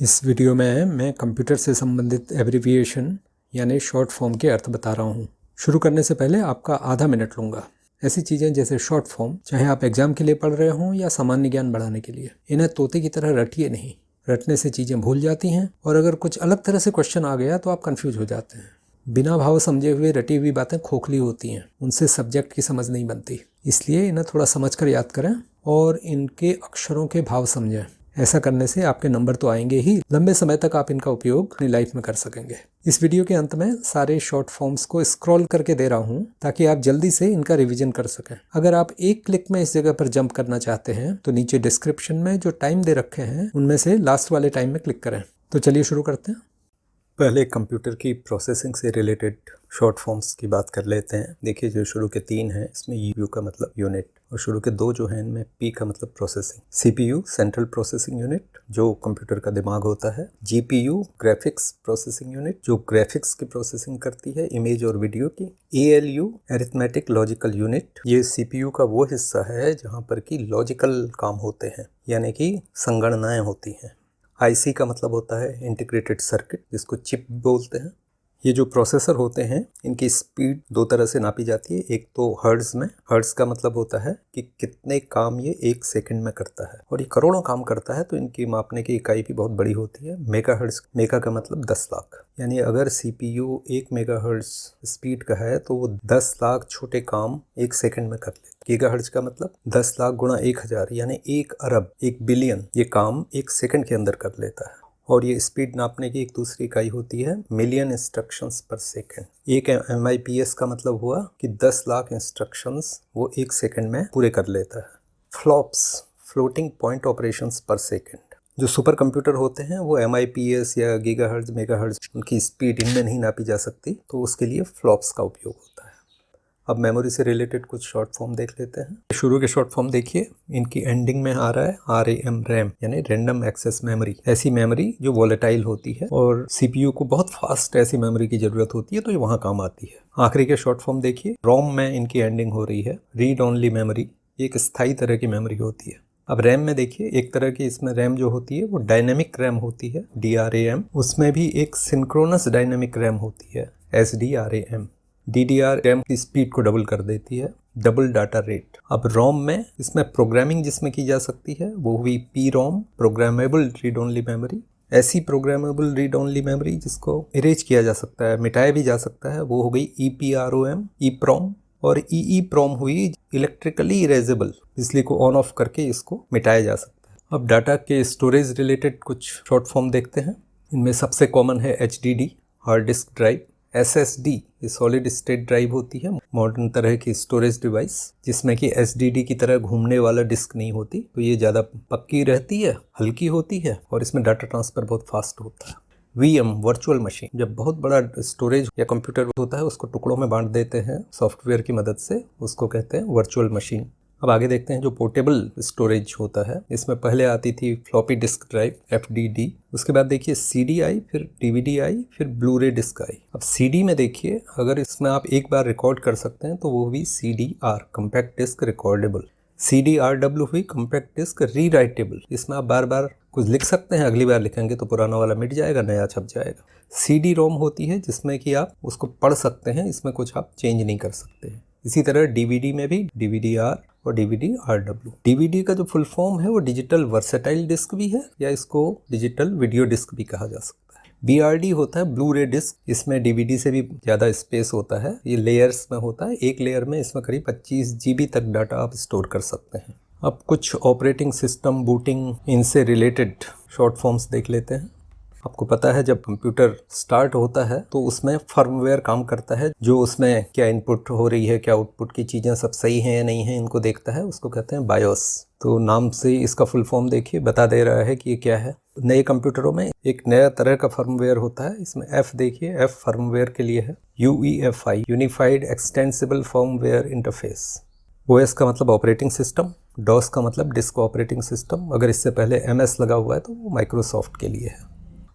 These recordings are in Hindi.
इस वीडियो में मैं कंप्यूटर से संबंधित एब्रिविएशन यानी शॉर्ट फॉर्म के अर्थ बता रहा हूँ। शुरू करने से पहले आपका आधा मिनट लूँगा। ऐसी चीज़ें जैसे शॉर्ट फॉर्म, चाहे आप एग्जाम के लिए पढ़ रहे हों या सामान्य ज्ञान बढ़ाने के लिए, इन्हें तोते की तरह रटिए नहीं। रटने से चीज़ें भूल जाती हैं और अगर कुछ अलग तरह से क्वेश्चन आ गया तो आप कन्फ्यूज हो जाते हैं। बिना भाव समझे हुए रटी हुई बातें खोखली होती हैं, उनसे सब्जेक्ट की समझ नहीं बनती। इसलिए इन्हें थोड़ा समझ कर याद करें और इनके अक्षरों के भाव समझें। ऐसा करने से आपके नंबर तो आएंगे ही, लंबे समय तक आप इनका उपयोग अपनी लाइफ में कर सकेंगे। इस वीडियो के अंत में सारे शॉर्ट फॉर्म्स को स्क्रॉल करके दे रहा हूँ ताकि आप जल्दी से इनका रिवीजन कर सकें। अगर आप एक क्लिक में इस जगह पर जंप करना चाहते हैं तो नीचे डिस्क्रिप्शन में जो टाइम दे रखे हैं उनमें से लास्ट वाले टाइम में क्लिक करें। तो चलिए शुरू करते हैं। पहले कंप्यूटर की प्रोसेसिंग से रिलेटेड शॉर्ट फॉर्म्स की बात कर लेते हैं। देखिए, जो शुरू के 3 हैं इसमें यू का मतलब यूनिट और शुरू के 2 जो हैं इनमें पी का मतलब processing. CPU central processing unit जो कंप्यूटर का दिमाग होता है। जीपीयू ग्राफिक्स प्रोसेसिंग यूनिट जो ग्राफिक्स की प्रोसेसिंग करती है, इमेज और वीडियो की। एएलयू अरिथमेटिक लॉजिकल यूनिट, ये सीपीयू का वो हिस्सा है जहाँ पर कि लॉजिकल काम होते हैं यानी कि संगणनाएं होती हैं। आईसी का मतलब होता है इंटीग्रेटेड सर्किट, जिसको चिप बोलते हैं। ये जो प्रोसेसर होते हैं इनकी स्पीड 2 तरह से नापी जाती है। एक तो हर्ट्ज में, हर्ट्ज का मतलब होता है कि कितने काम ये 1 सेकंड में करता है और ये करोड़ों काम करता है तो इनकी मापने की इकाई भी बहुत बड़ी होती है। मेगा हर्ट्ज, मेगा का मतलब 10 लाख, यानी अगर सीपीयू 1 मेगा हर्ट्ज स्पीड का है तो वो 10 लाख छोटे काम 1 सेकंड में कर लेता है। गीगा हर्ट्ज का मतलब 10 लाख गुणा 1000 यानी 1 अरब 1 बिलियन ये काम 1 सेकंड के अंदर कर लेता है। और ये स्पीड नापने की एक दूसरी इकाई होती है मिलियन इंस्ट्रक्शंस पर सेकंड। एक MIPS का मतलब हुआ कि 10 लाख इंस्ट्रक्शंस वो 1 सेकंड में पूरे कर लेता है। फ्लॉप्स फ्लोटिंग पॉइंट ऑपरेशंस पर सेकंड। जो सुपर कंप्यूटर होते हैं वो MIPS या गीगाहर्ट्ज मेगाहर्ट्ज उनकी स्पीड इनमें नहीं नापी जा सकती, तो उसके लिए फ्लॉप्स का उपयोग होता है। अब मेमोरी से रिलेटेड कुछ शॉर्ट फॉर्म देख लेते हैं। शुरू के शॉर्ट फॉर्म देखिए, इनकी एंडिंग में आ रहा है RAM रैम यानी रैंडम एक्सेस मेमोरी। ऐसी मेमोरी जो वॉलेटाइल होती है और सीपीयू को बहुत फास्ट ऐसी मेमोरी की जरूरत होती है तो ये वहाँ काम आती है। आखिरी के शॉर्ट फॉर्म देखिए, रोम में इनकी एंडिंग हो रही है। रीड ओनली मेमोरी एक स्थायी तरह की मेमोरी होती है। अब रैम में देखिए, एक तरह की इसमें रैम जो होती है वो डायनेमिक रैम होती है, DRAM। उसमें भी एक सिंक्रोनस डायनेमिक रैम होती है, SDRAM। DDR रैम की स्पीड को डबल कर देती है, डबल डाटा रेट। अब रोम में इसमें प्रोग्रामिंग जिसमें की जा सकती है वो हुई PROM, programmable read only memory. ऐसी प्रोग्रामेबल रीड ओनली मेमोरी जिसको इरेज किया जा सकता है, मिटाया भी जा सकता है, वो हो गई EPROM, EPROM। और EEPROM हुई इलेक्ट्रिकली इरेजेबल, बिजली को ऑन ऑफ करके इसको मिटाया जा सकता है। अब डाटा के स्टोरेज रिलेटेड कुछ शॉर्ट फॉर्म देखते हैं। इनमें सबसे कॉमन है HDD hard disk drive. SSD ये सॉलिड स्टेट ड्राइव होती है, मॉडर्न तरह की स्टोरेज डिवाइस जिसमें कि SDD की तरह घूमने वाला डिस्क नहीं होती, तो ये ज़्यादा पक्की रहती है, हल्की होती है और इसमें डाटा ट्रांसफ़र बहुत फास्ट होता है। VM वर्चुअल मशीन, जब बहुत बड़ा स्टोरेज या कंप्यूटर होता है उसको टुकड़ों में बांट देते हैं सॉफ्टवेयर की मदद से, उसको कहते हैं वर्चुअल मशीन। अब आगे देखते हैं जो पोर्टेबल स्टोरेज होता है। इसमें पहले आती थी फ्लॉपी डिस्क ड्राइव FDD, उसके बाद देखिए CD आई, फिर DVD आई, फिर ब्लू-रे डिस्क आई। अब CD में देखिए, अगर इसमें आप एक बार रिकॉर्ड कर सकते हैं तो वो हुई CDR compact disc recordable. CDRW हुई कॉम्पैक्ट डिस्क रीराइटेबल, इसमें आप बार बार कुछ लिख सकते हैं, अगली बार लिखेंगे तो पुराना वाला मिट जाएगा, नया छप जाएगा। CD-ROM होती है जिसमें कि आप उसको पढ़ सकते हैं, इसमें कुछ आप चेंज नहीं कर सकते हैं। इसी तरह DVD में भी DVD-R और DVD-RW। DVD का जो फुल फॉर्म है वो डिजिटल वर्सेटाइल डिस्क भी है या इसको डिजिटल वीडियो डिस्क भी कहा जा सकता है। BRD होता है ब्लू-रे डिस्क, इसमें DVD से भी ज़्यादा स्पेस होता है, ये लेयर्स में होता है। एक लेयर में इसमें करीब 25 GB तक डाटा आप स्टोर कर सकते हैं। अब कुछ ऑपरेटिंग सिस्टम, बूटिंग, इनसे रिलेटेड शॉर्ट फॉर्म्स देख लेते हैं। आपको पता है जब कंप्यूटर स्टार्ट होता है तो उसमें फर्मवेयर काम करता है, जो उसमें क्या इनपुट हो रही है, क्या आउटपुट की चीज़ें सब सही हैं या नहीं हैं इनको देखता है, उसको कहते हैं बायोस। तो नाम से इसका फुल फॉर्म देखिए बता दे रहा है कि ये क्या है। नए कंप्यूटरों में एक नया तरह का फर्मवेयर होता है, इसमें F देखिए, F फर्मवेयर के लिए है। UEFI unified extensible firmware interface. OS का मतलब ऑपरेटिंग सिस्टम, DOS का मतलब डिस्क ऑपरेटिंग सिस्टम, अगर इससे पहले MS लगा हुआ है तो वो माइक्रोसॉफ्ट के लिए है।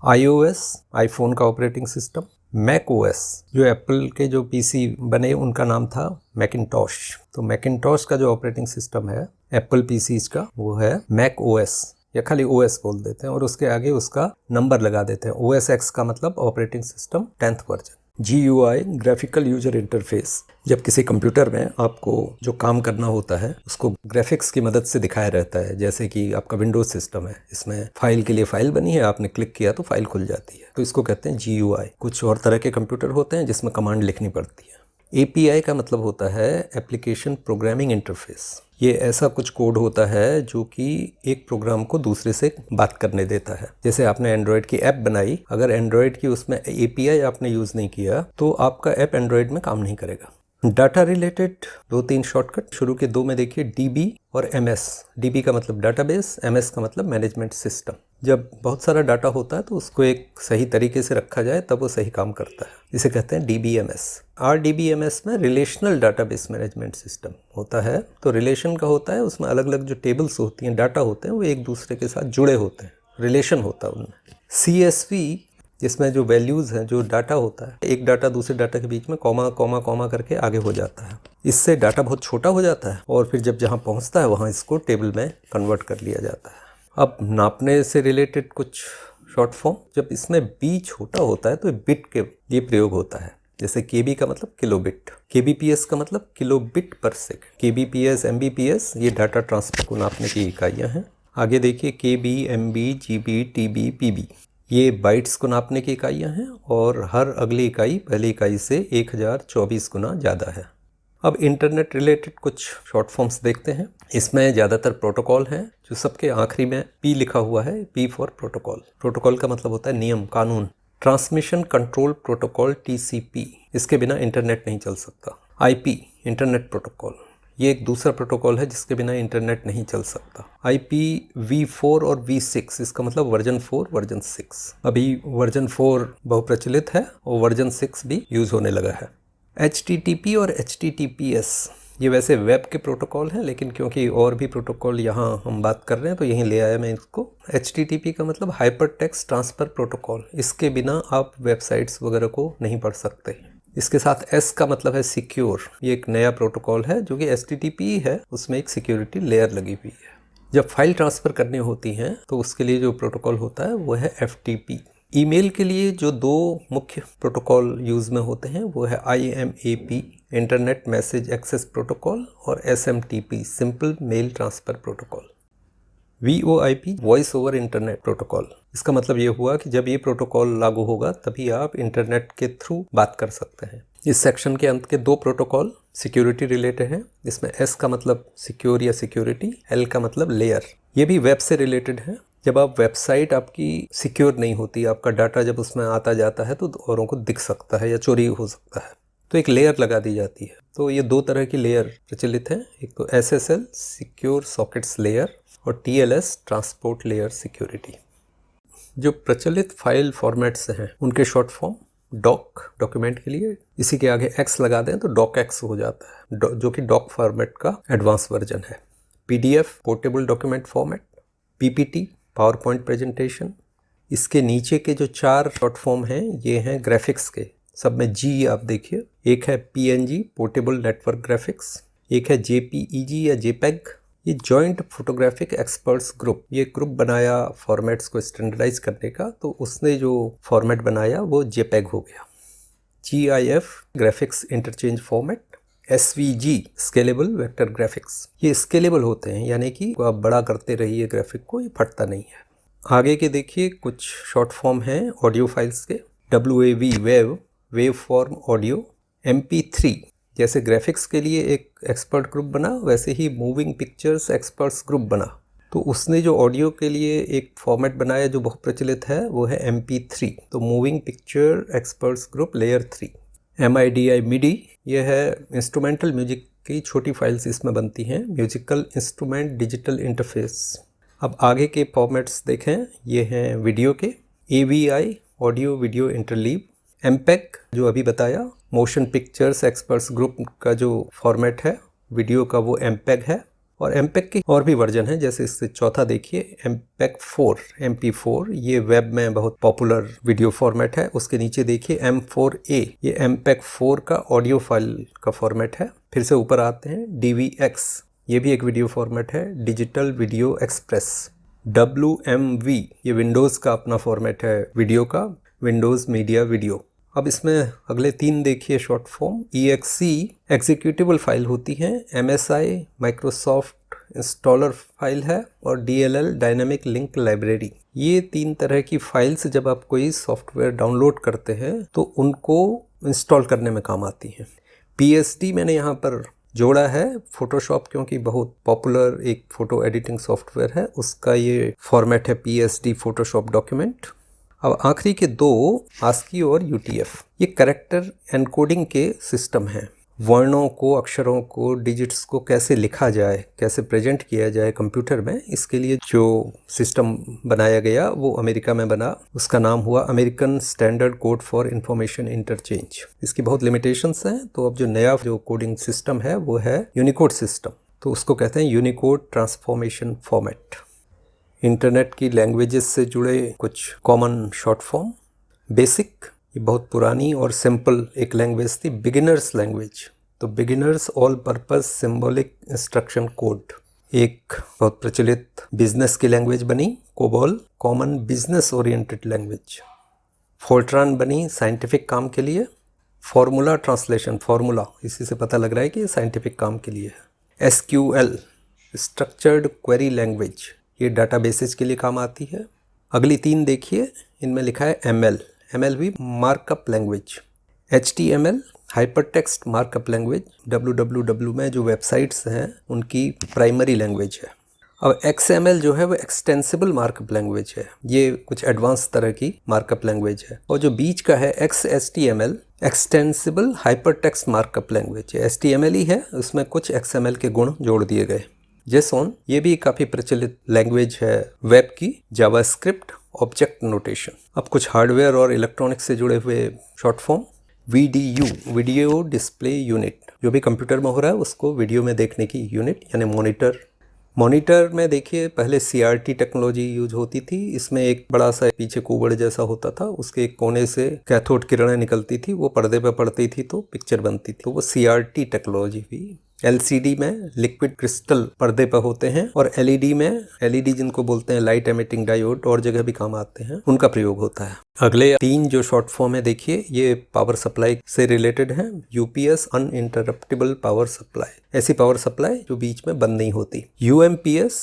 iOS आईफोन का ऑपरेटिंग सिस्टम। macOS जो एप्पल के जो PC बने उनका नाम था मैकिन्टॉश, तो मैकिन्टॉश का जो ऑपरेटिंग सिस्टम है एप्पल PCs का वो है macOS। या खाली OS बोल देते हैं और उसके आगे उसका नंबर लगा देते हैं। OS X का मतलब operating system 10th version. GUI graphical user interface, जब किसी कंप्यूटर में आपको जो काम करना होता है उसको ग्राफिक्स की मदद से दिखाया रहता है। जैसे कि आपका विंडोज सिस्टम है, इसमें फाइल के लिए फाइल बनी है, आपने क्लिक किया तो फाइल खुल जाती है, तो इसको कहते हैं GUI। कुछ और तरह के कंप्यूटर होते हैं जिसमें कमांड लिखनी पड़ती है। API का मतलब होता है एप्लीकेशन प्रोग्रामिंग इंटरफेस। ये ऐसा कुछ कोड होता है जो कि एक प्रोग्राम को दूसरे से बात करने देता है। जैसे आपने एंड्रॉयड की ऐप बनाई, अगर एंड्रॉयड की उसमें API आपने यूज़ नहीं किया तो आपका ऐप एंड्रॉयड में काम नहीं करेगा। डाटा रिलेटेड 2-3 शॉर्टकट, शुरू के 2 में देखिए DB और MS। DB का मतलब डाटाबेस, MS का मतलब मैनेजमेंट सिस्टम। जब बहुत सारा डाटा होता है तो उसको एक सही तरीके से रखा जाए तब वो सही काम करता है, इसे कहते हैं DBMS। RDBMS में रिलेशनल डाटाबेस मैनेजमेंट सिस्टम होता है। तो रिलेशन का होता है, उसमें अलग अलग जो टेबल्स होती हैं, डाटा होते हैं, वो एक दूसरे के साथ जुड़े होते हैं, रिलेशन होता है उनमें। CSV जिसमें जो वैल्यूज़ हैं, जो डाटा होता है, एक डाटा दूसरे डाटा के बीच में कॉमा कॉमा कॉमा करके आगे हो जाता है। इससे डाटा बहुत छोटा हो जाता है और फिर जब जहाँ पहुँचता है वहाँ इसको टेबल में कन्वर्ट कर लिया जाता है। अब नापने से रिलेटेड कुछ शॉर्ट फॉर्म, जब इसमें B छोटा होता है तो बिट के लिए प्रयोग होता है। जैसे KB का मतलब किलोबिट, KBPS का मतलब किलोबिट पर सेकंड, KBPS MBPS ये डाटा ट्रांसफर को नापने की इकाइयाँ हैं। आगे देखिए KB MB GB TB PB ये बाइट्स को नापने की इकाइयाँ हैं और हर अगली इकाई पहली इकाई से 1024 गुना ज़्यादा है। अब इंटरनेट रिलेटेड कुछ शॉर्ट फॉर्म्स देखते हैं। इसमें ज़्यादातर प्रोटोकॉल हैं, जो सबके आखिरी में P लिखा हुआ है, P फॉर प्रोटोकॉल। प्रोटोकॉल का मतलब होता है नियम, कानून। ट्रांसमिशन कंट्रोल प्रोटोकॉल TCP, इसके बिना इंटरनेट नहीं चल सकता। IP इंटरनेट प्रोटोकॉल, ये एक दूसरा प्रोटोकॉल है जिसके बिना इंटरनेट नहीं चल सकता। IPv4 और V6, इसका मतलब वर्जन 4 वर्जन 6। अभी वर्जन 4 बहुप्रचलित है और वर्जन 6 भी यूज़ होने लगा है। HTTP और HTTPS ये वैसे वेब के प्रोटोकॉल हैं, लेकिन क्योंकि और भी प्रोटोकॉल यहाँ हम बात कर रहे हैं तो यहीं ले आया मैं इसको। HTTP का मतलब हाइपर टेक्स्ट ट्रांसफ़र प्रोटोकॉल, इसके बिना आप वेबसाइट्स वगैरह को नहीं पढ़ सकते। इसके साथ S का मतलब है सिक्योर, ये एक नया प्रोटोकॉल है जो कि HTTP है, उसमें एक सिक्योरिटी लेयर लगी हुई है। जब फाइल ट्रांसफ़र करनी होती हैं तो उसके लिए जो प्रोटोकॉल होता है वो है FTP। ईमेल के लिए जो 2 मुख्य प्रोटोकॉल यूज़ में होते हैं वो है IMAP internet message access protocol और SMTP simple mail transfer protocol. VoIP voice over internet protocol, इसका मतलब ये हुआ कि जब ये प्रोटोकॉल लागू होगा तभी आप इंटरनेट के थ्रू बात कर सकते हैं। इस सेक्शन के अंत के 2 प्रोटोकॉल सिक्योरिटी रिलेटेड हैं। इसमें S का मतलब सिक्योर या सिक्योरिटी, L का मतलब लेयर, ये भी वेब से रिलेटेड है। जब आप वेबसाइट आपकी सिक्योर नहीं होती, आपका डाटा जब उसमें आता जाता है तो औरों को दिख सकता है या चोरी हो सकता है, तो एक लेयर लगा दी जाती है। तो ये 2 तरह की लेयर प्रचलित हैं, एक तो SSL सिक्योर सॉकेट्स लेयर और TLS ट्रांसपोर्ट लेयर सिक्योरिटी। जो प्रचलित फाइल फॉर्मेट्स हैं उनके शॉर्ट फॉर्म डॉक, डॉक्यूमेंट के लिए इसी के आगे X लगा दें तो डॉकएक्स हो जाता है, जो कि डॉक फॉर्मेट का एडवांस वर्जन है। PDF portable document format, PPT power point presentation. इसके नीचे के जो 4 शॉर्ट फॉर्म हैं ये हैं ग्राफिक्स के, सब में G आप देखिए। एक है PNG पोर्टेबल नेटवर्क ग्राफिक्स, एक है JPEG या JPEG, ये जॉइंट फोटोग्राफिक एक्सपर्ट्स ग्रुप, ये ग्रुप बनाया फॉर्मेट्स को स्टैंडर्डाइज करने का, तो उसने जो फॉर्मेट बनाया वो JPEG हो गया। GIF graphics interchange format, SVG scalable vector graphics, ये स्केलेबल होते हैं, यानी कि आप बड़ा करते रहिए ग्राफिक को, ये फटता नहीं है। आगे के देखिए कुछ शॉर्ट फॉर्म हैं ऑडियो फाइल्स के। WAV wave form audio, MP3 जैसे ग्राफिक्स के लिए एक एक्सपर्ट ग्रुप बना, वैसे ही मूविंग पिक्चर्स एक्सपर्ट्स ग्रुप बना, तो उसने जो ऑडियो के लिए एक फॉर्मेट बनाया जो बहुत प्रचलित है वो है MP3, तो moving picture experts group layer 3। MIDI MIDI ये है इंस्ट्रूमेंटल म्यूजिक की छोटी फाइल्स इसमें बनती हैं, म्यूजिकल इंस्ट्रूमेंट डिजिटल इंटरफेस। अब आगे के फॉर्मेट्स देखें, ये हैं वीडियो के, AVI audio video interleave, MPEG जो अभी बताया मोशन पिक्चर्स एक्सपर्ट्स ग्रुप का जो फॉर्मेट है वीडियो का वो MPEG है, और MPEG के और भी वर्जन है, जैसे इससे चौथा देखिए MPEG 4 MP4, ये वेब में बहुत पॉपुलर वीडियो फॉर्मेट है। उसके नीचे देखिए M4A, ये MPEG 4 का ऑडियो फाइल का फॉर्मेट है। फिर से ऊपर आते हैं DVX, ये भी एक वीडियो फॉर्मेट है, डिजिटल वीडियो एक्सप्रेस। WMV ये विंडोज़ का अपना फॉर्मेट है वीडियो का, विंडोज़ मीडिया वीडियो। अब इसमें अगले 3 देखिए short form. EXE executable file होती हैं, MSI माइक्रोसॉफ्ट इंस्टॉलर फाइल है, और DLL डायनामिक लिंक लाइब्रेरी। ये 3 तरह की फाइल्स जब आप कोई सॉफ्टवेयर डाउनलोड करते हैं तो उनको इंस्टॉल करने में काम आती हैं। PSD मैंने यहाँ पर जोड़ा है, फोटोशॉप क्योंकि बहुत पॉपुलर एक फ़ोटो एडिटिंग सॉफ्टवेयर है, उसका ये फॉर्मेट है PSD फोटोशॉप डॉक्यूमेंट। अब आखिरी के 2 ASCII और UTF, ये कैरेक्टर एनकोडिंग के सिस्टम हैं। वर्णों को, अक्षरों को, डिजिट्स को कैसे लिखा जाए, कैसे प्रेजेंट किया जाए कंप्यूटर में, इसके लिए जो सिस्टम बनाया गया वो अमेरिका में बना। उसका नाम हुआ American standard code for information interchange. इसकी बहुत लिमिटेशंस हैं, तो अब जो नया जो कोडिंग सिस्टम है वो है यूनिकोड सिस्टम, तो उसको कहते हैं यूनिकोड ट्रांसफॉर्मेशन फॉर्मेट। इंटरनेट की लैंग्वेजेस से जुड़े कुछ कॉमन शॉर्ट फॉर्म। बेसिक, ये बहुत पुरानी और सिंपल एक लैंग्वेज थी, बिगिनर्स लैंग्वेज, तो beginners all purpose symbolic instruction code. एक बहुत प्रचलित बिजनेस की लैंग्वेज बनी COBOL, common business oriented language. Fortran बनी साइंटिफिक काम के लिए। फॉर्मूला ट्रांसलेशन, फॉर्मूला इसी से पता लग रहा है कि ये साइंटिफिक काम के लिए है। SQL स्ट्रक्चर्ड क्वेरी लैंग्वेज, ये डाटाबेसेस के लिए काम आती है। अगली 3 देखिए, इनमें लिखा है ML भी markup language. HTML hypertext markup language, www में जो वेबसाइट्स हैं उनकी प्राइमरी लैंग्वेज है। अब XML जो है वो एक्सटेंसिबल मार्कअप लैंग्वेज है, ये कुछ एडवांस तरह की मार्कअप लैंग्वेज है। और जो बीच का है XSTML extensible hypertext markup language, HTML ही है, उसमें कुछ XML के गुण जोड़ दिए गए। JSON ये भी काफ़ी प्रचलित लैंग्वेज है वेब की। JavaScript object notation. अब कुछ हार्डवेयर और इलेक्ट्रॉनिक्स से जुड़े हुए short form. VDU video display unit, जो भी कंप्यूटर में हो रहा है उसको वीडियो में देखने की यूनिट यानी मॉनिटर। मॉनिटर में देखिए पहले CRT टेक्नोलॉजी यूज होती थी। इसमें एक बड़ा सा पीछे कूबड़ जैसा होता था, उसके एक कोने से कैथोड किरणें निकलती थी, वो पर्दे पर पड़ती थी तो पिक्चर बनती थी, तो वो CRT टेक्नोलॉजी हुई। LCD में लिक्विड क्रिस्टल पर्दे पर होते हैं, और LED में, LED जिनको बोलते हैं लाइट एमिटिंग डायोड, और जगह भी काम आते हैं, उनका प्रयोग होता है। अगले 3 जो शॉर्ट फॉर्म है देखिए, ये पावर सप्लाई से रिलेटेड है। UPS अनइंटरप्टेबल पावर सप्लाई, ऐसी पावर सप्लाई जो बीच में बंद नहीं होती। UMPS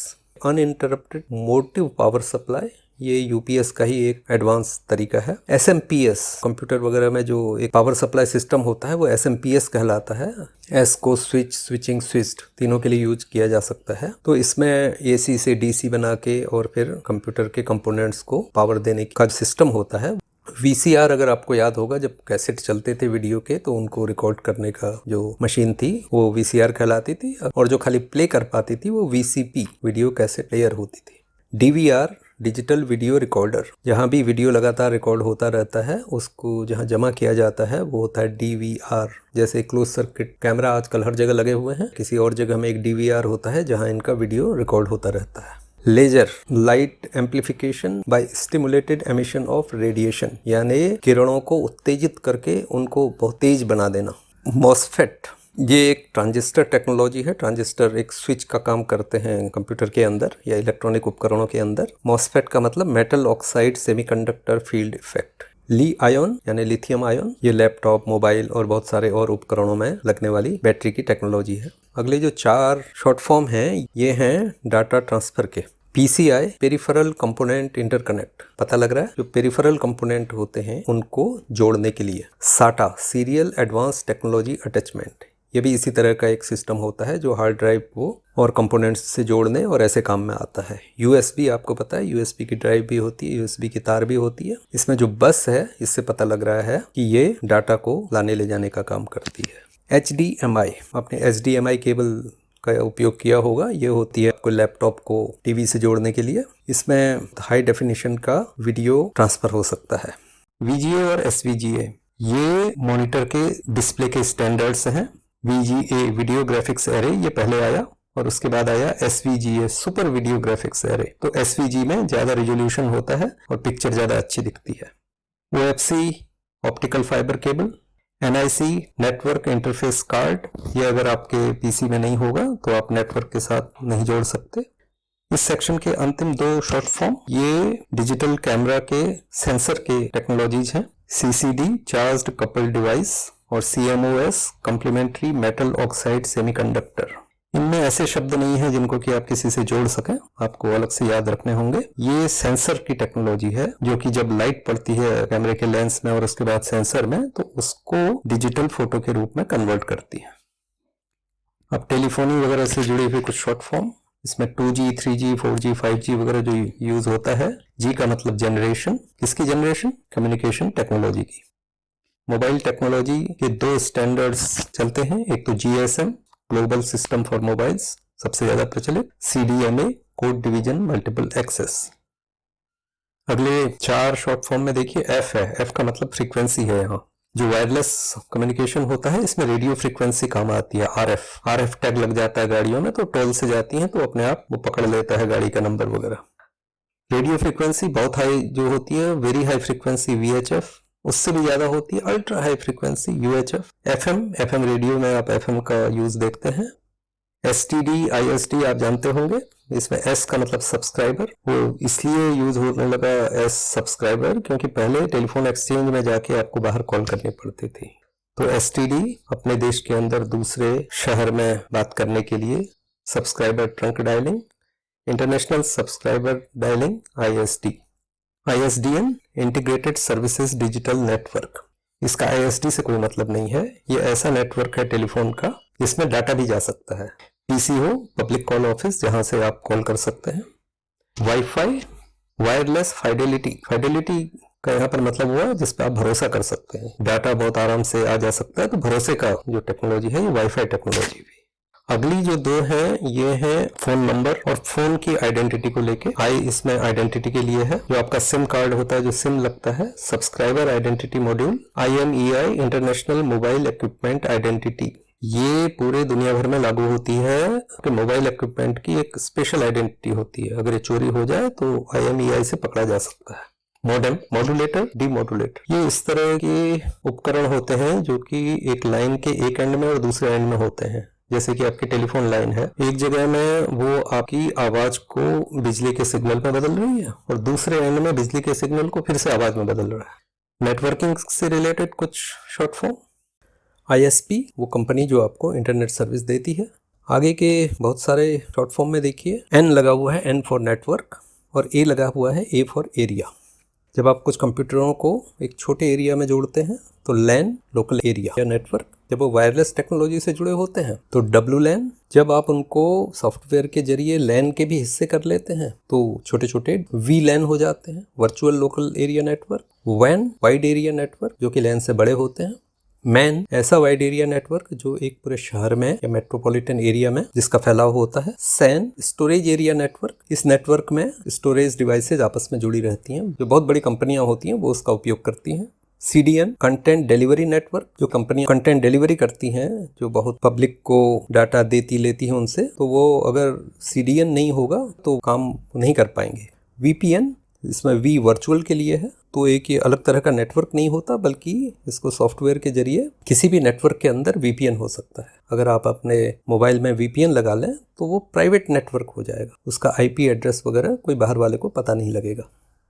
uninterrupted motive power supply, ये UPS का ही एक एडवांस तरीका है। SMPS कंप्यूटर वगैरह में जो एक पावर सप्लाई सिस्टम होता है वो SMPS कहलाता है। S को स्विच, स्विचिंग, स्विच्ड तीनों के लिए यूज किया जा सकता है। तो इसमें AC से DC बना के और फिर कंप्यूटर के कंपोनेंट्स को पावर देने का सिस्टम होता है। VCR अगर आपको याद होगा, जब कैसेट चलते थे वीडियो के तो उनको रिकॉर्ड करने का जो मशीन थी वो VCR कहलाती थी, और जो खाली प्ले कर पाती थी वो VCP वीडियो कैसेट प्लेयर होती थी। DVR डिजिटल वीडियो रिकॉर्डर, जहाँ भी वीडियो लगातार रिकॉर्ड होता रहता है उसको जहाँ जमा किया जाता है वो होता है DVR। जैसे क्लोज सर्किट कैमरा आजकल हर जगह लगे हुए हैं, किसी और जगह में एक DVR होता है जहाँ इनका वीडियो रिकॉर्ड होता रहता है। Laser light amplification by stimulated emission of radiation, यानी किरणों को उत्तेजित करके उनको बहुत तेज बना देना। मॉसफेट ये एक ट्रांजिस्टर टेक्नोलॉजी है। ट्रांजिस्टर एक स्विच का काम करते हैं कंप्यूटर के अंदर या इलेक्ट्रॉनिक उपकरणों के अंदर। मॉसफेट का मतलब metal oxide semiconductor field effect. Li ion यानी लिथियम आयन, ये लैपटॉप, मोबाइल और बहुत सारे और उपकरणों में लगने वाली बैटरी की टेक्नोलॉजी है। अगले जो 4 शॉर्ट फॉर्म हैं ये हैं डाटा ट्रांसफर के। PCI पेरिफेरल कंपोनेंट इंटरकनेक्ट, पता लग रहा है जो पेरिफेरल कंपोनेंट होते हैं उनको जोड़ने के लिए। SATA serial advance technology attachment, ये भी इसी तरह का एक सिस्टम होता है जो हार्ड ड्राइव को और कंपोनेंट्स से जोड़ने और ऐसे काम में आता है। USB आपको पता है, USB की ड्राइव भी होती है, USB की तार भी होती है। इसमें जो बस है इससे पता लग रहा है कि ये डाटा को लाने ले जाने का काम करती है। HDMI, आपने HDMI केबल का उपयोग किया होगा, ये होती है आपको लैपटॉप को टीवी से जोड़ने के लिए। इसमें हाई डेफिनेशन का वीडियो ट्रांसफर हो सकता है। VGA और SVGA ये मॉनिटर के डिस्प्ले के स्टैंडर्ड्स हैं। VGA वीडियो ग्राफिक्स एरे ये पहले आया, और उसके बाद आया SVGA super video graphics array. तो SVG में ज़्यादा रिजोल्यूशन होता है और पिक्चर ज़्यादा अच्छी दिखती है। OFC optical fibre cable. NIC network interface card, ये अगर आपके PC में नहीं होगा तो आप नेटवर्क के साथ नहीं जोड़ सकते। इस सेक्शन के अंतिम दो शॉर्ट फॉर्म ये डिजिटल कैमरा के सेंसर के टेक्नोलॉजीज हैं। CCD चार्ज्ड कपल्ड डिवाइस और CMOS complementary metal oxide semiconductor. इनमें ऐसे शब्द नहीं है जिनको कि आप किसी से जोड़ सकें, आपको अलग से याद रखने होंगे। ये सेंसर की टेक्नोलॉजी है जो कि जब लाइट पड़ती है कैमरे के लेंस में और उसके बाद सेंसर में तो उसको डिजिटल फोटो के रूप में कन्वर्ट करती है। अब टेलीफोनी वगैरह से जुड़ी हुई कुछ शॉर्ट फॉर्म, इसमें 2G 3G 4G 5G वगैरह जो यूज होता है। G का मतलब जनरेशन, किसकी जनरेशन? कम्युनिकेशन टेक्नोलॉजी की। मोबाइल टेक्नोलॉजी के दो स्टैंडर्ड्स चलते हैं, एक तो GSM global system for mobiles सबसे ज्यादा प्रचलित, CDMA code division multiple access. अगले चार शॉर्ट फॉर्म में देखिए F है, F का मतलब फ्रीक्वेंसी है। यहाँ जो वायरलेस कम्युनिकेशन होता है इसमें रेडियो फ्रीक्वेंसी काम आती है। RF टैग लग जाता है गाड़ियों में तो टोल से जाती है तो अपने आप वो पकड़ लेता है गाड़ी का नंबर वगैरह। रेडियो फ्रीक्वेंसी बहुत हाई जो होती है, वेरी हाई फ्रीक्वेंसी VHF, उससे भी ज्यादा होती है ultra high frequency UHF। FM radio में आप FM का यूज देखते हैं। STD ISD आप जानते होंगे, इसमें S का मतलब सब्सक्राइबर, वो इसलिए यूज होने लगा S सब्सक्राइबर क्योंकि पहले टेलीफोन एक्सचेंज में जाके आपको बाहर कॉल करनी पड़ती थी। तो STD अपने देश के अंदर दूसरे शहर में बात करने के लिए subscriber trunk dialling, international subscriber dialling ISD। ISDN integrated services digital network, इसका ISD से कोई मतलब नहीं है। ये ऐसा नेटवर्क है टेलीफोन का जिसमें डाटा भी जा सकता है। PC हो पब्लिक कॉल ऑफिस जहां से आप कॉल कर सकते हैं। वाईफाई वायरलेस फाइडेलिटी, फाइडेलिटी का यहाँ पर मतलब हुआ जिस पे आप भरोसा कर सकते हैं, डाटा बहुत आराम से आ जा सकता है, तो भरोसे का जो टेक्नोलॉजी है ये वाईफाई टेक्नोलॉजी भी। अगली जो दो है ये है फोन नंबर और फोन की आइडेंटिटी को लेके। आई इसमें आइडेंटिटी के लिए है, जो आपका सिम कार्ड होता है, जो सिम लगता है, subscriber identity module. IMEI international mobile equipment identity, ये पूरे दुनिया भर में लागू होती है कि मोबाइल इक्विपमेंट की एक स्पेशल आइडेंटिटी होती है, अगर ये चोरी हो जाए तो IMEI से पकड़ा जा सकता है। मॉडेम, मॉड्यूलेटर, डीमॉड्यूलेटर, ये इस तरह के उपकरण होते हैं जो कि एक लाइन के एक एंड में और दूसरे एंड में होते हैं। जैसे कि आपकी टेलीफोन लाइन है, एक जगह में वो आपकी आवाज को बिजली के सिग्नल में बदल रही है और दूसरे एंड में बिजली के सिग्नल को फिर से आवाज में बदल रहा है। नेटवर्किंग से रिलेटेड कुछ शॉर्ट फॉर्म। ISP वो कंपनी जो आपको इंटरनेट सर्विस देती है। आगे के बहुत सारे शॉर्ट फॉर्म में देखिए, N लगा हुआ है, N फॉर नेटवर्क, और A लगा हुआ है, A फॉर एरिया। जब आप कुछ कंप्यूटरों को एक छोटे एरिया में जोड़ते हैं तो LAN लोकल एरिया या नेटवर्क। जब वो वायरलेस टेक्नोलॉजी से जुड़े होते हैं तो WLAN। जब आप उनको सॉफ्टवेयर के जरिए LAN के भी हिस्से कर लेते हैं तो छोटे छोटे VLAN हो जाते हैं, virtual local area network. WAN wide area network जो कि LAN से बड़े होते हैं। मैन ऐसा वाइड एरिया नेटवर्क जो एक पूरे शहर में या मेट्रोपॉलिटन एरिया में जिसका फैलाव होता है। सैन स्टोरेज एरिया नेटवर्क, इस नेटवर्क में स्टोरेज डिवाइसेज आपस में जुड़ी रहती हैं, जो बहुत बड़ी कंपनियां होती हैं वो उसका उपयोग करती हैं। CDN कंटेंट डिलीवरी नेटवर्क, जो कंपनियां कंटेंट डिलीवरी करती हैं, जो बहुत पब्लिक को डाटा देती लेती हैं उनसे, तो वो अगर CDN नहीं होगा तो काम नहीं कर पाएंगे। VPN, इसमें V वर्चुअल के लिए है, तो एक ये अलग तरह का नेटवर्क नहीं होता बल्कि इसको सॉफ्टवेयर के जरिए किसी भी नेटवर्क के अंदर VPN हो सकता है। अगर आप अपने मोबाइल में VPN लगा लें तो वो प्राइवेट नेटवर्क हो जाएगा, उसका IP एड्रेस वगैरह कोई बाहर वाले को पता नहीं लगेगा।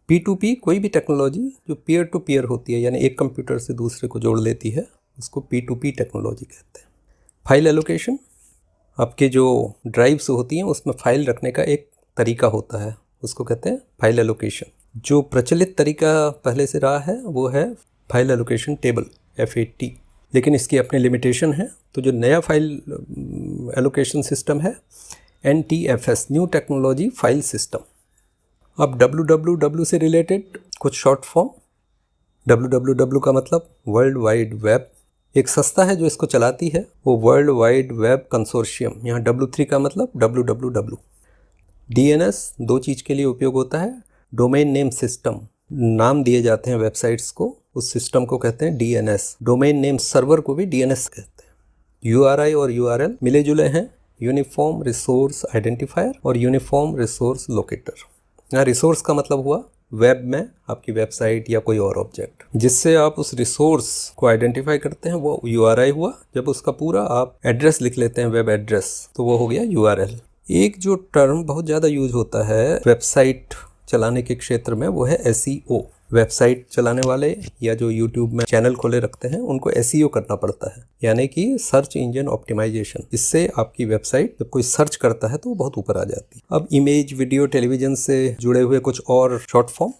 P2P कोई भी टेक्नोलॉजी जो पीयर टू पीयर होती है, यानी एक कंप्यूटर से दूसरे को जोड़ लेती है, उसको P2P टेक्नोलॉजी कहते हैं। फाइल एलोकेशन, आपके जो ड्राइव्स होती हैं उसमें फाइल रखने का एक तरीका होता है, उसको कहते हैं फाइल एलोकेशन। जो प्रचलित तरीका पहले से रहा है वो है फाइल एलोकेशन टेबल, FAT, लेकिन इसकी अपनी लिमिटेशन है। तो जो नया फाइल एलोकेशन सिस्टम है NTFS, new technology file system. अब WWW से रिलेटेड कुछ शॉर्ट फॉर्म। WWW का मतलब वर्ल्ड वाइड वेब। एक संस्था है जो इसको चलाती है, वो वर्ल्ड वाइड वेब कंसोर्शियम। यहाँ W3 का मतलब WWW। DNS दो चीज़ के लिए उपयोग होता है, डोमेन नेम सिस्टम, नाम दिए जाते हैं वेबसाइट्स को, उस सिस्टम को कहते हैं DNS। डोमेन नेम सर्वर को भी DNS कहते हैं। URI और URL मिले जुले हैं, यूनिफॉर्म रिसोर्स आइडेंटिफायर और यूनिफॉर्म रिसोर्स लोकेटर। यहाँ रिसोर्स का मतलब हुआ वेब में आपकी वेबसाइट या कोई और ऑब्जेक्ट, जिससे आप उस रिसोर्स को आइडेंटिफाई करते हैं, वो URI हुआ। जब उसका पूरा आप एड्रेस लिख लेते हैं, वेब एड्रेस, तो वो हो गया URL। एक जो टर्म बहुत ज़्यादा यूज होता है वेबसाइट चलाने के क्षेत्र में वो है SEO। वेबसाइट चलाने वाले या जो यूट्यूब में चैनल खोले रखते हैं उनको SEO करना पड़ता है, यानी कि सर्च इंजन ऑप्टिमाइजेशन। इससे आपकी वेबसाइट जब कोई सर्च करता है तो वो बहुत ऊपर आ जाती है। अब इमेज, वीडियो, टेलीविजन से जुड़े हुए कुछ और शॉर्ट फॉर्म।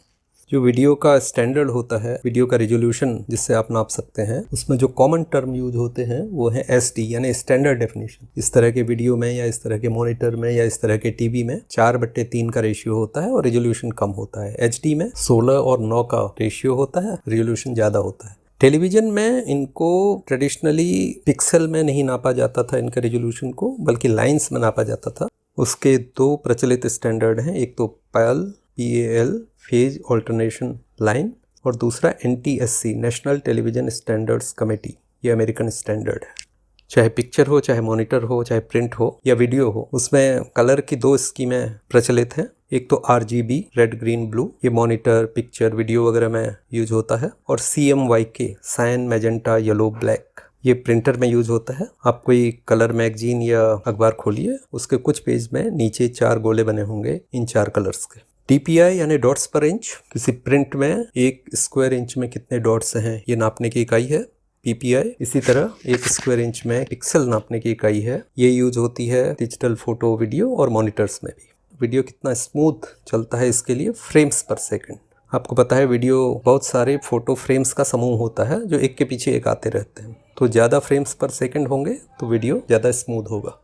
जो वीडियो का स्टैंडर्ड होता है, वीडियो का रेजोल्यूशन जिससे आप नाप सकते हैं, उसमें जो कॉमन टर्म यूज होते हैं वो है SD यानी स्टैंडर्ड डेफिनेशन। इस तरह के वीडियो में या इस तरह के मॉनिटर में या इस तरह के टीवी में 4/3 का रेशियो होता है और रेजोल्यूशन कम होता है। HD में 16 और 9 का रेशियो होता है, रेजोल्यूशन ज़्यादा होता है। टेलीविज़न में इनको ट्रेडिशनली पिक्सल में नहीं नापा जाता था, इनका रेजोल्यूशन को, बल्कि लाइन्स में नापा जाता था। उसके 2 प्रचलित स्टैंडर्ड हैं, एक तो PAL फेज ऑल्टरनेशन लाइन और दूसरा NTSC national television standards committee, ये अमेरिकन स्टैंडर्ड है। चाहे पिक्चर हो, चाहे मॉनिटर हो, चाहे प्रिंट हो या वीडियो हो, उसमें कलर की 2 स्कीमें प्रचलित हैं। एक तो RGB रेड ग्रीन ब्लू, ये मॉनिटर, पिक्चर, वीडियो वगैरह में यूज होता है, और CMYK cyan, magenta, yellow, black, ये प्रिंटर में यूज होता है। आप कोई कलर मैगजीन या अखबार खोलिए, उसके कुछ पेज में नीचे 4 गोले बने होंगे इन 4 कलर्स के। DPI यानी डॉट्स पर इंच, किसी प्रिंट में 1 स्क्वायर इंच में कितने डॉट्स हैं ये नापने की इकाई है। PPI इसी तरह 1 स्क्वायर इंच में पिक्सल नापने की इकाई है। ये यूज होती है डिजिटल फोटो, वीडियो और मॉनिटर्स में भी। वीडियो कितना स्मूथ चलता है इसके लिए फ्रेम्स पर सेकंड। आपको पता है वीडियो बहुत सारे फोटो फ्रेम्स का समूह होता है जो एक के पीछे एक आते रहते हैं, तो ज़्यादा फ्रेम्स पर सेकंड होंगे तो वीडियो ज़्यादा स्मूथ होगा।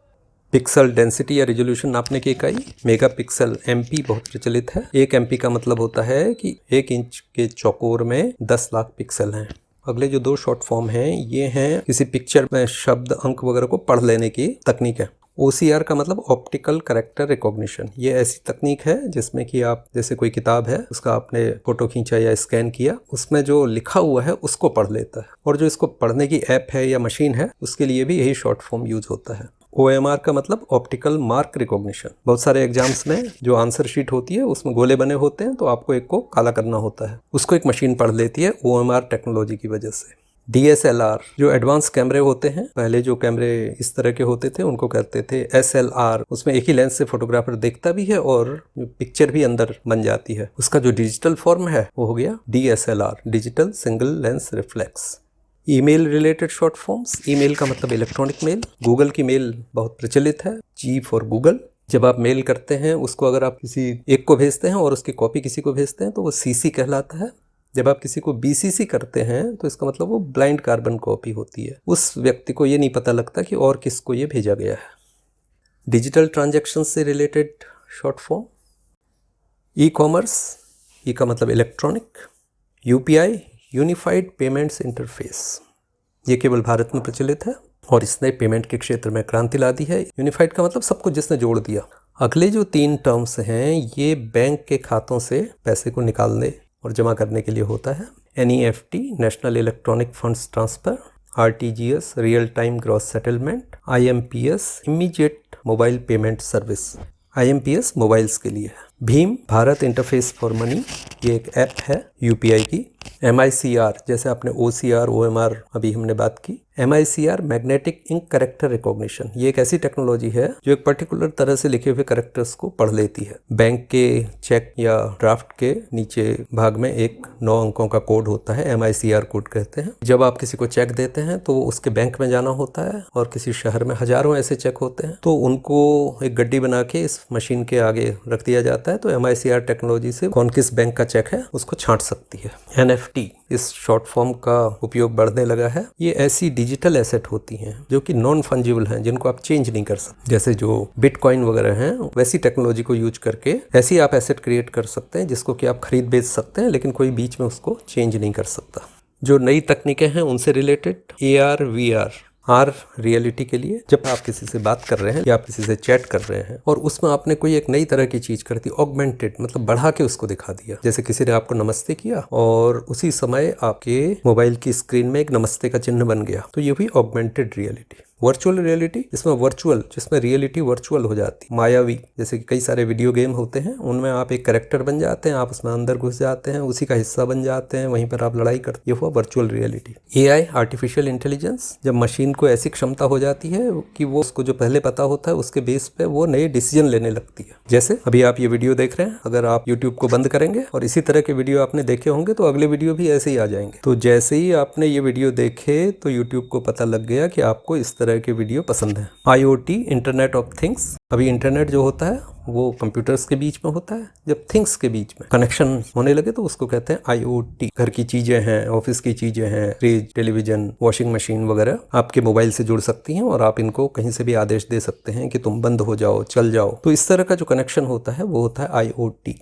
पिक्सल डेंसिटी या रेजोल्यूशन नापने की इकाई मेगापिक्सल MP बहुत प्रचलित है। 1 MP का मतलब होता है कि 1 इंच के चौकोर में 10 लाख पिक्सल हैं। अगले जो 2 शॉर्ट फॉर्म हैं ये हैं किसी पिक्चर में शब्द, अंक वगैरह को पढ़ लेने की तकनीक है। OCR का मतलब ऑप्टिकल कैरेक्टर रिकॉग्निशन। ये ऐसी तकनीक है जिसमें कि आप, जैसे कोई किताब है उसका आपने फोटो खींचा या स्कैन किया, उसमें जो लिखा हुआ है उसको पढ़ लेता है, और जो इसको पढ़ने की ऐप है या मशीन है उसके लिए भी यही शॉर्ट फॉर्म यूज होता है। OMR का मतलब ऑप्टिकल मार्क रिकॉग्निशन। बहुत सारे एग्जाम्स में जो आंसर शीट होती है उसमें गोले बने होते हैं, तो आपको एक को काला करना होता है, उसको एक मशीन पढ़ लेती है OMR टेक्नोलॉजी की वजह से। DSLR जो एडवांस कैमरे होते हैं, पहले जो कैमरे इस तरह के होते थे उनको कहते थे SLR। उसमें एक ही लेंस से फोटोग्राफर देखता भी है और पिक्चर भी अंदर बन जाती है। उसका जो डिजिटल फॉर्म है वो हो गया DSLR, digital single lens reflex. Email related short forms. Email का मतलब इलेक्ट्रॉनिक मेल। गूगल की मेल बहुत प्रचलित है, G फॉर गूगल। जब आप मेल करते हैं उसको अगर आप किसी एक को भेजते हैं और उसकी कॉपी किसी को भेजते हैं तो वो CC कहलाता है। जब आप किसी को BCC करते हैं तो इसका मतलब वो ब्लाइंड कार्बन कॉपी होती है, उस व्यक्ति को ये नहीं पता लगता कि और किसको ये भेजा गया है। डिजिटल ट्रांजैक्शन से रिलेटेड शॉर्ट फॉर्म। ई-कॉमर्स, ई का मतलब electronic. UPI unified payments interface, ये केवल भारत में प्रचलित है और इसने पेमेंट के क्षेत्र में क्रांति ला दी है। यूनिफाइड का मतलब सबको जिसने जोड़ दिया। अगले जो 3 टर्म्स हैं ये बैंक के खातों से पैसे को निकालने और जमा करने के लिए होता है। NEFT national electronic funds transfer, RTGS real time gross settlement, IMPS immediate mobile payment service. IMPS mobiles के लिए है। Bhim Bharat interface for money, ये एक ऐप है UPI की। MICR जैसे आपने OCR, OMR अभी हमने बात की। MICR magnetic ink character recognition, ये एक ऐसी टेक्नोलॉजी है जो एक पर्टिकुलर तरह से लिखे हुए कैरेक्टर्स को पढ़ लेती है। बैंक के चेक या ड्राफ्ट के नीचे भाग में एक 9 अंकों का कोड होता है, MICR कोड कहते हैं। जब आप किसी को चेक देते हैं तो उसके बैंक में जाना होता है, और किसी शहर में हजारों ऐसे चेक होते हैं, तो उनको एक गड्डी बना के इस मशीन के आगे रख दिया जाता है, तो MICR टेक्नोलॉजी से कौन किस बैंक का चेक है उसको छांट सकती है। NFT इस शॉर्ट फॉर्म का उपयोग बढ़ने लगा है। ये ऐसी डिजिटल एसेट होती हैं जो कि नॉन फंजिबल हैं, जिनको आप चेंज नहीं कर सकते। जैसे जो बिटकॉइन वगैरह हैं, वैसी टेक्नोलॉजी को यूज करके ऐसी आप एसेट क्रिएट कर सकते हैं जिसको कि आप खरीद बेच सकते हैं, लेकिन कोई बीच में उसको चेंज नहीं कर सकता। जो नई तकनीकें हैं उनसे related AR VR। R reality के लिए जब आप किसी से बात कर रहे हैं या आप किसी से चैट कर रहे हैं और उसमें आपने कोई एक नई तरह की चीज कर दी, ऑगमेंटेड मतलब बढ़ा के उसको दिखा दिया। जैसे किसी ने आपको नमस्ते किया और उसी समय आपके मोबाइल की स्क्रीन में एक नमस्ते का चिन्ह बन गया, तो ये हुई ऑगमेंटेड रियलिटी। वर्चुअल रियलिटी, इसमें वर्चुअल, जिसमें रियलिटी वर्चुअल हो जाती, मायावी, जैसे कि कई सारे वीडियो गेम होते हैं उनमें आप एक कैरेक्टर बन जाते हैं, आप उसमें अंदर घुस जाते हैं, उसी का हिस्सा बन जाते हैं, वहीं पर आप लड़ाई करते, ये हुआ virtual reality. AI, artificial intelligence, जब मशीन को ऐसी क्षमता हो जाती है कि वो उसको जो पहले पता होता है उसके बेस पे वो नए डिसीजन लेने लगती है। जैसे अभी आप ये वीडियो देख रहे हैं, अगर आप यूट्यूब को बंद करेंगे और इसी तरह के वीडियो आपने देखे होंगे तो अगले वीडियो भी ऐसे ही आ जाएंगे। तो जैसे ही आपने ये वीडियो देखे तो यूट्यूब को पता लग गया कि आपको इस तरह के वीडियो पसंद है। IoT, इंटरनेट ऑफ थिंग्स, अभी इंटरनेट जो होता है वो कंप्यूटर्स के बीच में होता है, जब थिंग्स के बीच में कनेक्शन होने लगे तो उसको कहते हैं IoT। घर की चीजें हैं, ऑफिस की चीजें हैं, फ्रिज, टेलीविजन, वॉशिंग मशीन वगैरह आपके मोबाइल से जुड़ सकती हैं और आप इनको कहीं से भी आदेश दे सकते हैं कि तुम बंद हो जाओ, चल जाओ। तो इस तरह का जो कनेक्शन होता है वो होता है IoT।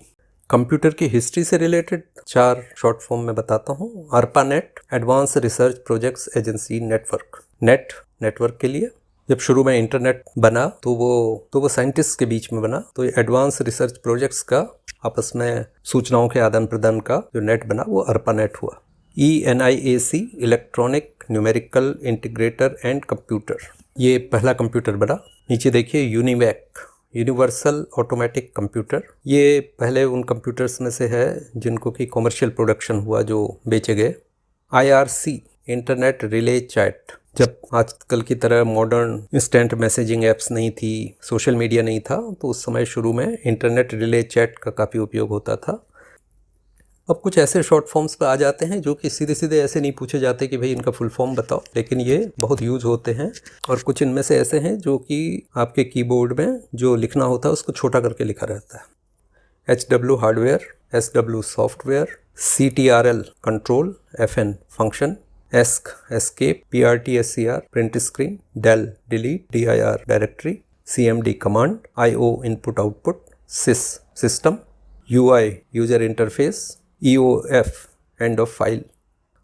कंप्यूटर की हिस्ट्री से रिलेटेड 4 शॉर्ट फॉर्म में बताता हूँ। ARPANET, advance research projects agency network. Net, network के लिए, जब शुरू में इंटरनेट बना तो वो साइंटिस्ट के बीच में बना, तो ये एडवांस रिसर्च प्रोजेक्ट्स का आपस में सूचनाओं के आदान प्रदान का जो नेट बना वो ARPANET हुआ। ENIAC, electronic numerical integrator and computer, ये पहला कंप्यूटर बना। नीचे देखिए UNIVAC, यूनिवर्सल ऑटोमेटिक कंप्यूटर, ये पहले उन कंप्यूटर्स में से है जिनको कि कॉमर्शियल प्रोडक्शन हुआ, जो बेचे गए। IRC, इंटरनेट रिले चैट, जब आजकल की तरह मॉडर्न इंस्टेंट मैसेजिंग ऐप्स नहीं थी, सोशल मीडिया नहीं था, तो उस समय शुरू में इंटरनेट रिले चैट का काफ़ी उपयोग होता था। अब कुछ ऐसे शॉर्ट फॉर्म्स पर आ जाते हैं जो कि सीधे सीधे ऐसे नहीं पूछे जाते कि भाई इनका फुल फॉर्म बताओ, लेकिन ये बहुत यूज होते हैं। और कुछ इनमें से ऐसे हैं जो कि आपके कीबोर्ड में जो लिखना होता है उसको छोटा करके लिखा रहता है। HW hardware, SW software, CTRL control, FN function, ESC escape, PRT SCR print screen, del delete, DIR directory, CMD command, IO input output, SYS system, UI user interface, EOF end of file.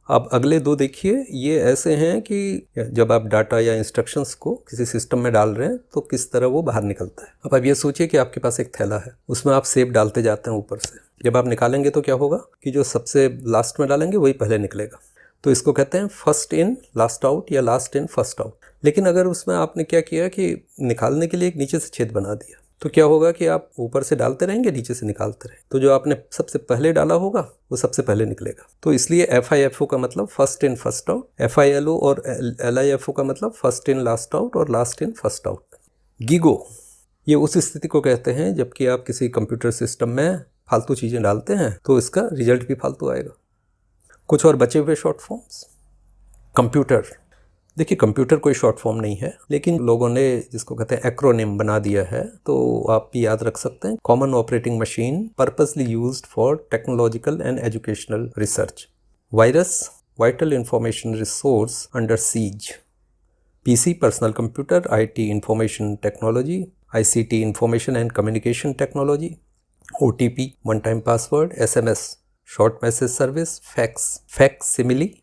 अब अगले 2 देखिए, ये ऐसे हैं कि जब आप डाटा या इंस्ट्रक्शंस को किसी सिस्टम में डाल रहे हैं तो किस तरह वो बाहर निकलता है। अब ये सोचिए कि आपके पास एक थैला है, उसमें आप सेब डालते जाते हैं ऊपर से, जब आप निकालेंगे तो क्या होगा कि जो सबसे लास्ट में डालेंगे वही पहले निकलेगा। तो इसको कहते हैं फर्स्ट इन लास्ट आउट या लास्ट इन फर्स्ट आउट। लेकिन अगर उसमें आपने क्या किया कि निकालने के लिए एक नीचे से छेद बना दिया, तो क्या होगा कि आप ऊपर से डालते रहेंगे, नीचे से निकालते रहेंगे, तो जो आपने सबसे पहले डाला होगा वो सबसे पहले निकलेगा। तो इसलिए FIFO का मतलब first in first out, FILO और LIFO का मतलब फर्स्ट इन लास्ट आउट और last in first out. GIGO, ये उस स्थिति को कहते हैं जबकि आप किसी कंप्यूटर सिस्टम में फालतू चीज़ें डालते हैं तो इसका रिजल्ट भी फालतू आएगा। कुछ और बचे हुए शॉर्ट फॉर्म्स। कंप्यूटर, देखिए कंप्यूटर कोई शॉर्ट फॉर्म नहीं है, लेकिन लोगों ने जिसको कहते हैं एक्रोनिम बना दिया है, तो आप भी याद रख सकते हैं। Common operating machine purposely used for technological and educational research. Virus, vital information resource under seize. PC, personal computer, IT information technology, ICT information and communication technology. OTP, one time password. SMS, short message service. Fax simile.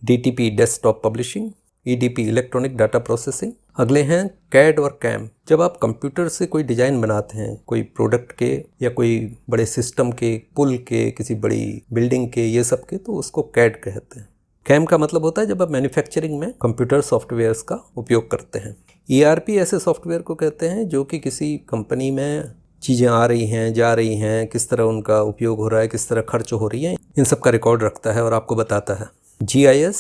DTP, desktop publishing. EDP, electronic data processing. अगले हैं CAD और CAM। जब आप कंप्यूटर से कोई डिजाइन बनाते हैं, कोई प्रोडक्ट के या कोई बड़े सिस्टम के, पुल के, किसी बड़ी बिल्डिंग के, ये सब के, तो उसको CAD कहते हैं। CAM का मतलब होता है जब आप मैन्युफैक्चरिंग में कंप्यूटर सॉफ्टवेयर्स का उपयोग करते हैं। ERP ऐसे सॉफ्टवेयर को कहते हैं जो कि किसी कंपनी में चीज़ें आ रही हैं, जा रही हैं, किस तरह उनका उपयोग हो रहा है, किस तरह खर्च हो रही है, इन सब का रिकॉर्ड रखता है और आपको बताता है। GIS,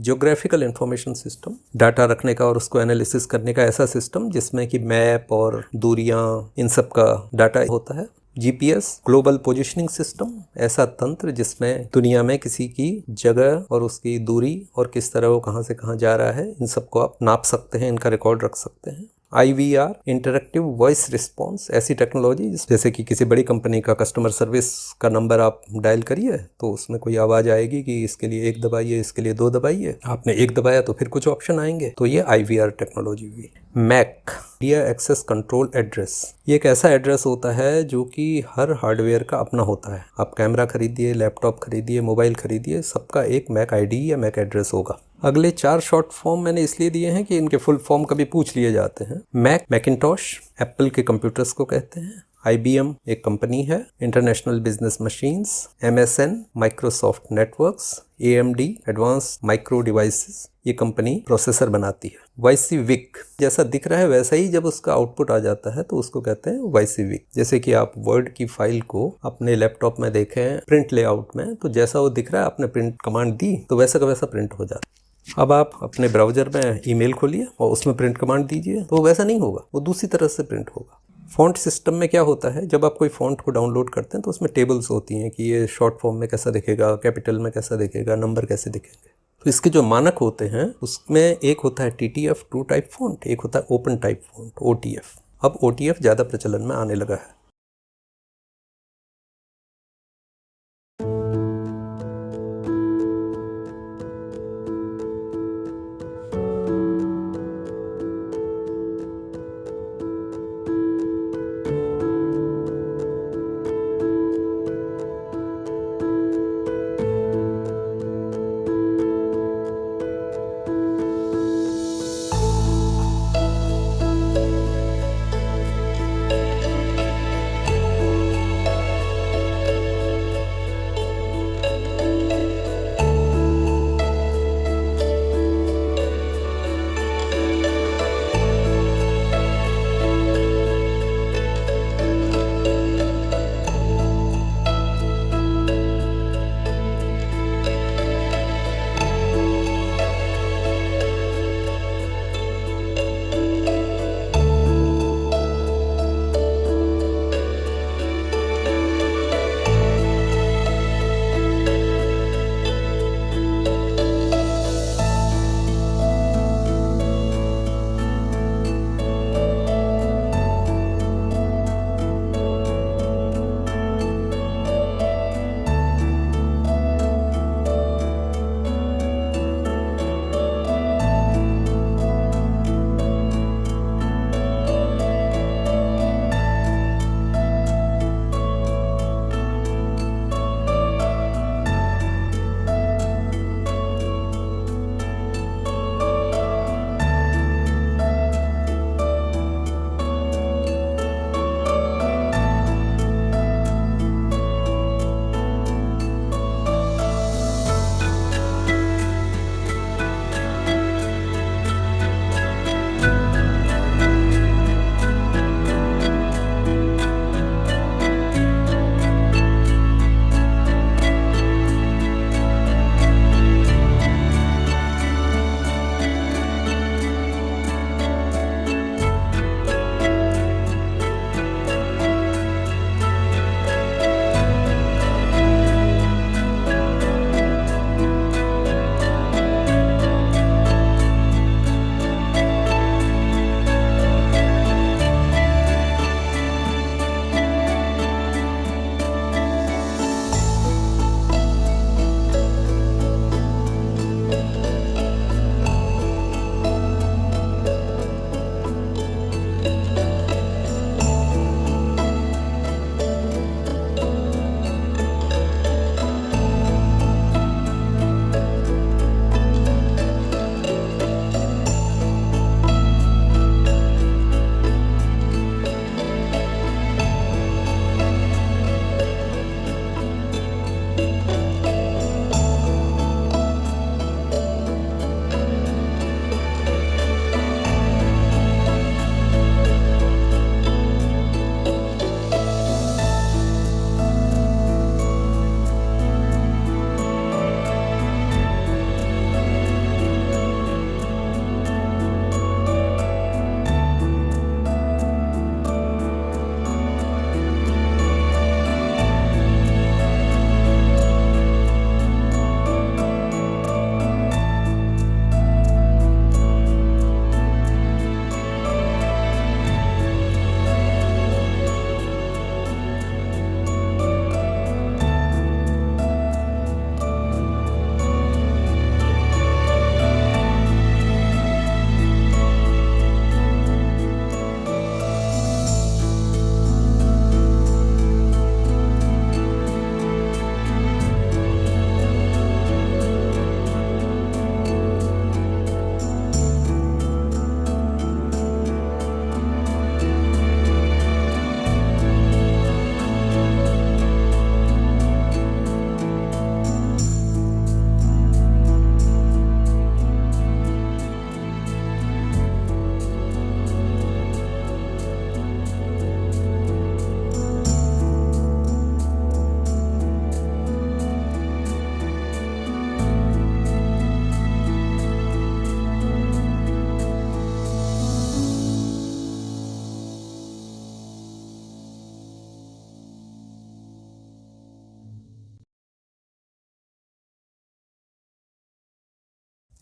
geographical information system, data रखने का और उसको एनालिसिस करने का ऐसा सिस्टम जिसमें कि मैप और दूरियां, इन सब का डाटा होता है। GPS, ग्लोबल पोजिशनिंग सिस्टम, ऐसा तंत्र जिसमें दुनिया में किसी की जगह और उसकी दूरी और किस तरह वो कहाँ से कहाँ जा रहा है, इन सबको आप नाप सकते हैं, इनका रिकॉर्ड रख सकते हैं। IVR, इंटरेक्टिव वॉइस रिस्पॉन्स, ऐसी टेक्नोलॉजी जैसे कि किसी बड़ी कंपनी का कस्टमर सर्विस का नंबर आप डायल करिए तो उसमें कोई आवाज़ आएगी कि इसके लिए 1 दबाइए, इसके लिए 2 दबाइए। आपने 1 दबाया तो फिर कुछ ऑप्शन आएंगे, तो ये IVR टेक्नोलॉजी हुई। MAC, media access control address, ये एक ऐसा एड्रेस होता है जो कि हर हार्डवेयर का अपना होता है। आप कैमरा खरीदिए, लैपटॉप खरीदिए, मोबाइल खरीदिए, सबका एक मैक ID या मैक एड्रेस होगा। अगले 4 शॉर्ट फॉर्म मैंने इसलिए दिए हैं कि इनके फुल फॉर्म कभी पूछ लिए जाते हैं। मैकिंटॉश, एप्पल के कंप्यूटर्स को कहते हैं। IBM एक कंपनी है। International business machines. MSN, Microsoft networks. AMD, advance micro devices. ये कंपनी प्रोसेसर बनाती है। वाइसिविक जैसा दिख रहा है वैसा ही जब उसका आउटपुट आ जाता है तो उसको कहते हैं वाइसिविक। जैसे कि आप वर्ड की फाइल को अपने लैपटॉप में देखें प्रिंट लेआउट में, तो जैसा वो दिख रहा है आपने प्रिंट कमांड दी तो वैसा का वैसा प्रिंट हो जाता है। अब आप अपने ब्राउजर में ईमेल खोलिए और उसमें प्रिंट कमांड दीजिए तो वैसा नहीं होगा, वो दूसरी तरह से प्रिंट होगा। फ़ॉन्ट सिस्टम में क्या होता है, जब आप कोई फ़ॉन्ट को डाउनलोड करते हैं तो उसमें टेबल्स होती हैं कि ये शॉर्ट फॉर्म में कैसा दिखेगा, कैपिटल में कैसा दिखेगा, नंबर कैसे दिखेंगे। तो इसके जो मानक होते हैं उसमें एक होता है TTF ट्रू टाइप फ़ॉन्ट, एक होता है ओपन टाइप फ़ॉन्ट OTF। अब OTF ज़्यादा प्रचलन में आने लगा है।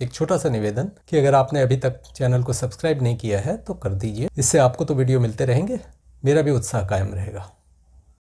एक छोटा सा निवेदन कि अगर आपने अभी तक चैनल को सब्सक्राइब नहीं किया है तो कर दीजिए। इससे आपको तो वीडियो मिलते रहेंगे, मेरा भी उत्साह कायम रहेगा।